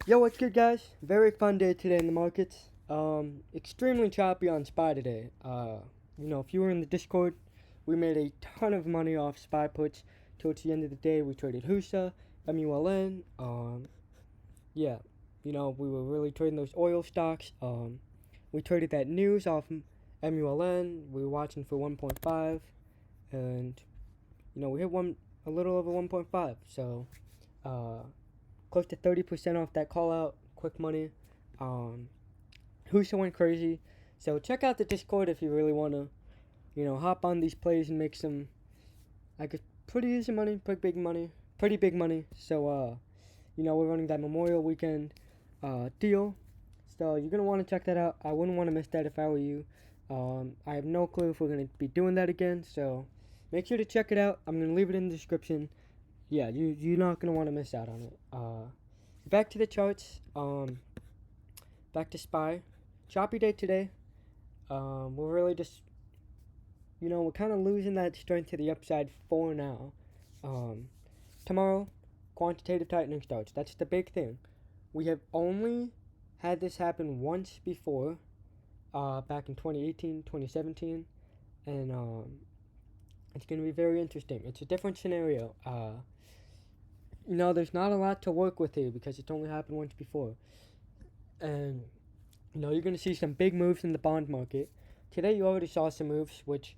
Yo, what's good, guys? Very fun day today in the markets. Extremely choppy on SPY today. If you were in the Discord, we made a ton of money off SPY puts. Towards the end of the day, we traded HUSA, MULN. We were really trading those oil stocks. We traded that news off MULN. We were watching for 1.5, and we hit a little over 1.5. So, close to 30% off that call out. Quick money. Husa went crazy. So check out the Discord if you really want to, hop on these plays and make some, I guess, pretty easy money, pretty big money. So, we're running that Memorial Weekend deal. So you're going to want to check that out. I wouldn't want to miss that if I were you. I have no clue if we're going to be doing that again. So make sure to check it out. I'm going to leave it in the description. Yeah, you're not going to want to miss out on it. Back to the charts. Back to SPY. Choppy day today. We're really just, we're kind of losing that strength to the upside for now. Tomorrow, quantitative tightening starts. That's the big thing. We have only had this happen once before, back in 2018, 2017, and it's going to be very interesting. It's a different scenario. There's not a lot to work with here because it's only happened once before. And, you're going to see some big moves in the bond market. Today you already saw some moves, which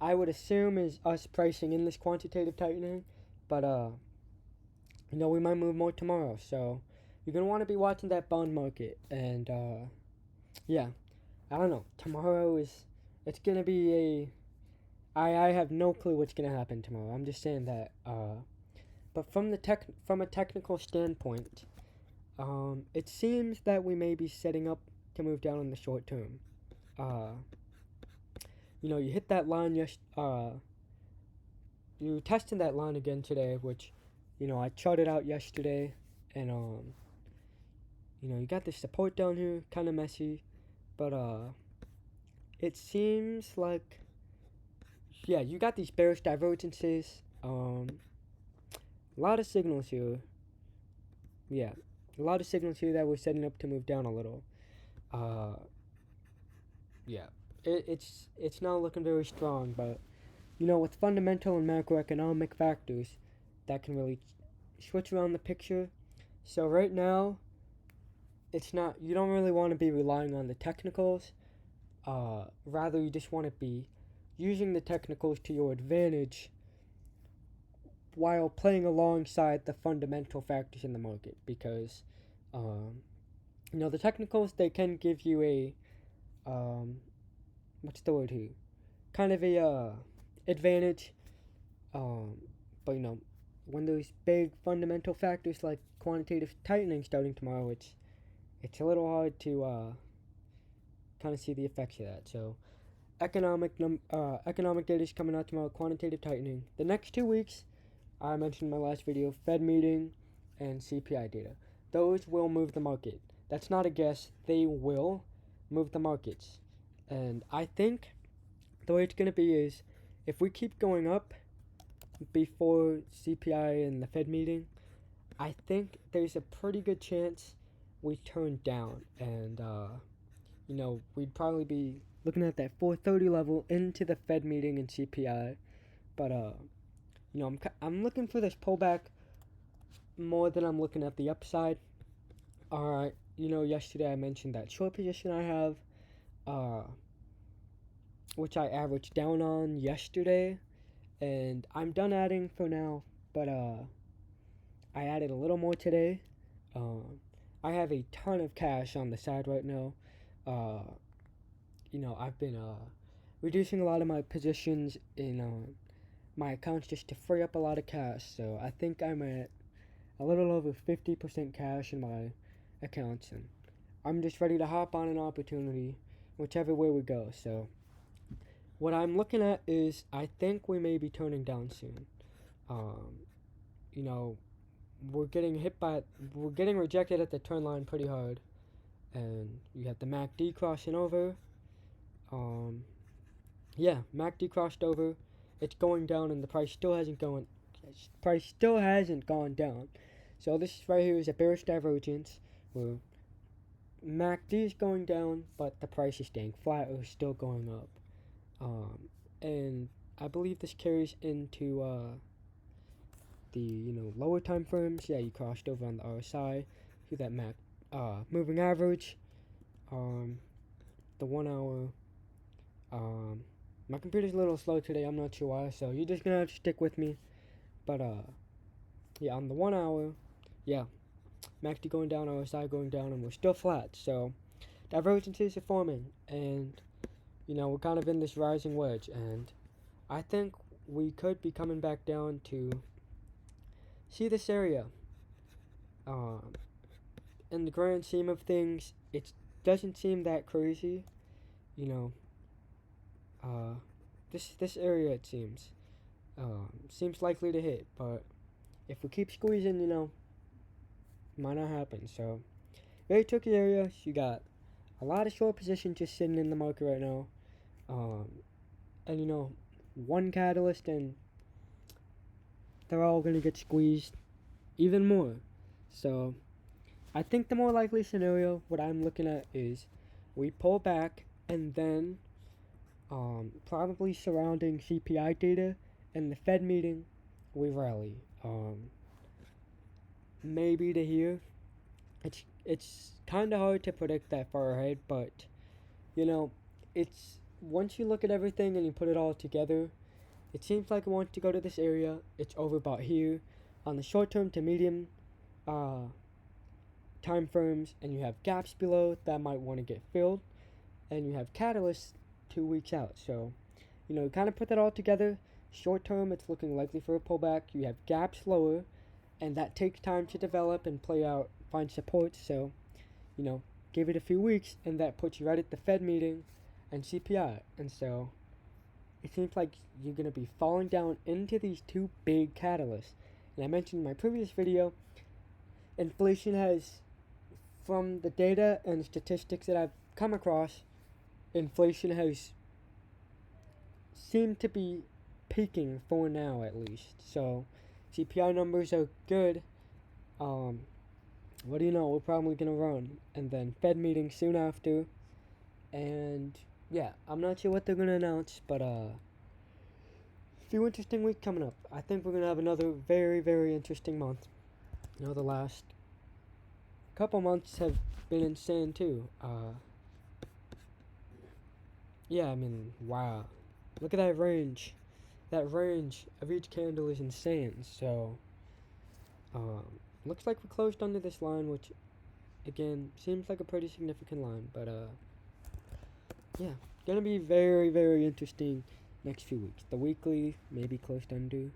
I would assume is us pricing in this quantitative tightening. But, we might move more tomorrow. So, you're going to want to be watching that bond market. And, I don't know. Tomorrow it's going to be I have no clue what's going to happen tomorrow. I'm just saying that. But from a technical standpoint, it seems that we may be setting up to move down in the short term. You hit that line you tested that line again today, which, I charted out yesterday, and you got this support down here, kind of messy, but it seems like, you got these bearish divergences. A lot of signals here. Yeah, a lot of signals here that we're setting up to move down a little. It's not looking very strong, but with fundamental and macroeconomic factors that can really switch around the picture. So right now, you don't really want to be relying on the technicals. Rather, you just want to be using the technicals to your advantage while playing alongside the fundamental factors in the market, because the technicals, they can give you a what's the word here, kind of a advantage, but when those big fundamental factors like quantitative tightening starting tomorrow, it's a little hard to kind of see the effects of that. So economic data is coming out tomorrow. Quantitative tightening. The next 2 weeks, I mentioned in my last video, Fed meeting and CPI data. Those will move the market. That's not a guess. They will move the markets. And I think the way it's going to be is, if we keep going up before CPI and the Fed meeting, I think there's a pretty good chance we turn down. And, we'd probably be looking at that 430 level into the Fed meeting and CPI. But, I'm looking for this pullback more than I'm looking at the upside. Alright, yesterday I mentioned that short position I have, which I averaged down on yesterday, and I'm done adding for now, but I added a little more today. I have a ton of cash on the side right now. I've been reducing a lot of my positions in my accounts just to free up a lot of cash. So I think I'm at a little over 50% cash in my accounts, and I'm just ready to hop on an opportunity whichever way we go. So what I'm looking at is, I think we may be turning down soon. We're getting rejected at the turn line pretty hard, and you have the MACD crossing over. MACD crossed over. It's going down, and the price still hasn't gone down. So this right here is a bearish divergence. where MACD is going down, but the price is staying flat or still going up. And I believe this carries into the lower time frames. Yeah, you crossed over on the RSI through that moving average. The 1 hour. My computer's a little slow today. I'm not sure why, so you're just gonna have to stick with me. But yeah, on the 1 hour, yeah, MACD going down, RSI going down, and we're still flat. So divergences are forming, and we're kind of in this rising wedge, and I think we could be coming back down to see this area. In the grand scheme of things, it doesn't seem that crazy, you know. This area, it seems likely to hit, but if we keep squeezing, might not happen. So very tricky area. You got a lot of short positions just sitting in the market right now, and one catalyst and they're all gonna get squeezed even more. So I think the more likely scenario, what I'm looking at, is we pull back and then probably surrounding CPI data and the Fed meeting, we rally. Maybe to here. It's kind of hard to predict that far ahead, but it's once you look at everything and you put it all together, it seems like I want to go to this area. It's overbought here on the short term to medium time frames, and you have gaps below that might want to get filled, and you have catalysts 2 weeks out. So, kind of put that all together. Short term, it's looking likely for a pullback. You have gaps lower, and that takes time to develop and play out, find support. So, give it a few weeks, and that puts you right at the Fed meeting and CPI. And so, it seems like you're going to be falling down into these two big catalysts. And I mentioned in my previous video, inflation has, from the data and statistics that I've come across, inflation has seemed to be peaking for now, at least. So CPI numbers are good. What do you know? We're probably gonna run, and then Fed meeting soon after. And yeah, I'm not sure what they're gonna announce, but few interesting weeks coming up. I think we're gonna have another very, very interesting month. The last couple months have been insane too. Yeah, I mean, wow. Look at that range. That range of each candle is insane. So, looks like we closed under this line, which, again, seems like a pretty significant line. But, yeah, gonna be very, very interesting next few weeks. The weekly, maybe closed under.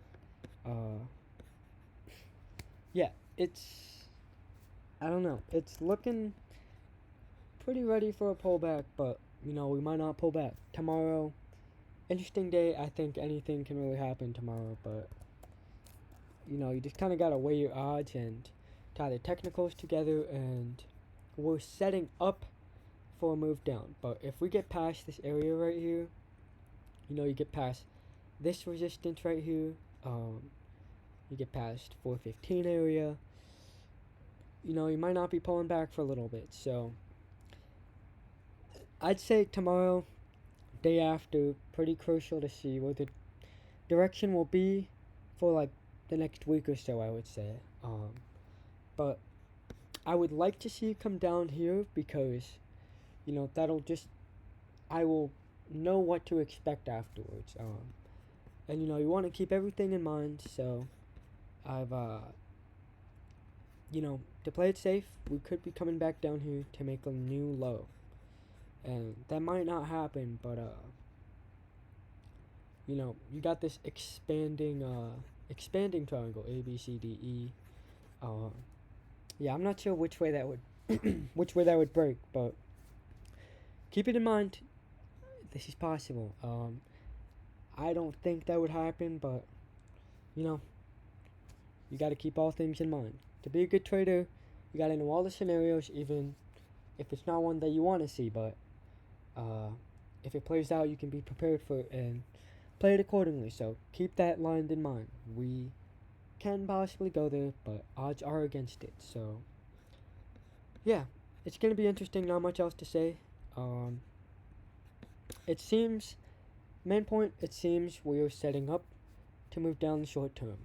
Yeah, I don't know. It's looking pretty ready for a pullback, but, we might not pull back. Tomorrow, interesting day. I think anything can really happen tomorrow, but you just kind of gotta weigh your odds and tie the technicals together, and we're setting up for a move down. But if we get past this area right here, you get past this resistance right here, you get past 415 area, you might not be pulling back for a little bit. So I'd say tomorrow, day after, pretty crucial to see where the direction will be for like the next week or so, I would say. But I would like to see it come down here because, that'll just, I will know what to expect afterwards. And you want to keep everything in mind. So I've, to play it safe, we could be coming back down here to make a new low. And that might not happen, but you got this expanding triangle, A, B, C, D, E. Yeah, I'm not sure which way that would break, but keep it in mind. This is possible. I don't think that would happen, but you got to keep all things in mind. To be a good trader, you got to know all the scenarios, even if it's not one that you want to see, but if it plays out, you can be prepared for it and play it accordingly. So keep that line in mind. We can possibly go there, but odds are against it. So yeah, it's gonna be interesting. Not much else to say. Um, it seems main point. It seems we are setting up to move down the short term.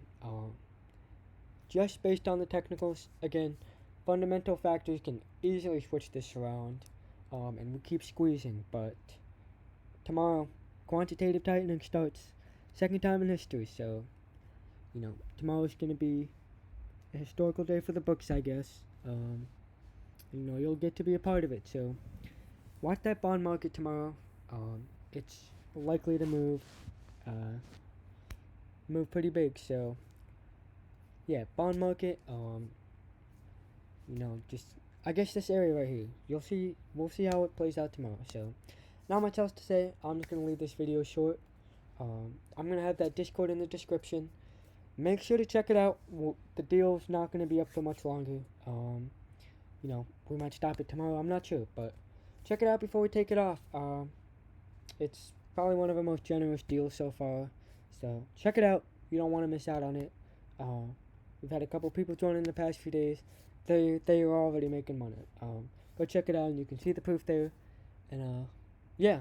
Just based on the technicals, again, fundamental factors can easily switch this around, and we keep squeezing. But tomorrow, quantitative tightening starts, second time in history. So tomorrow's gonna be a historical day for the books, I guess. You'll get to be a part of it. So watch that bond market tomorrow. It's likely to uh, move pretty big. So yeah, bond market. Just I guess this area right here. You'll see. We'll see how it plays out tomorrow. So not much else to say. I'm just gonna leave this video short. I'm gonna have that Discord in the description. Make sure to check it out. The deal's not gonna be up for much longer. We might stop it tomorrow. I'm not sure, but check it out before we take it off. It's probably one of our most generous deals so far. So check it out. You don't want to miss out on it. We've had a couple people join in the past few days. They are already making money. Go check it out, and you can see the proof there. And yeah.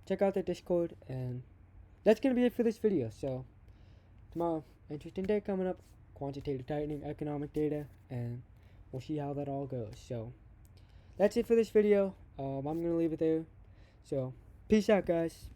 Check out the Discord, and that's gonna be it for this video. So tomorrow, interesting day coming up. Quantitative tightening, economic data, and we'll see how that all goes. So that's it for this video. I'm gonna leave it there. So peace out, guys.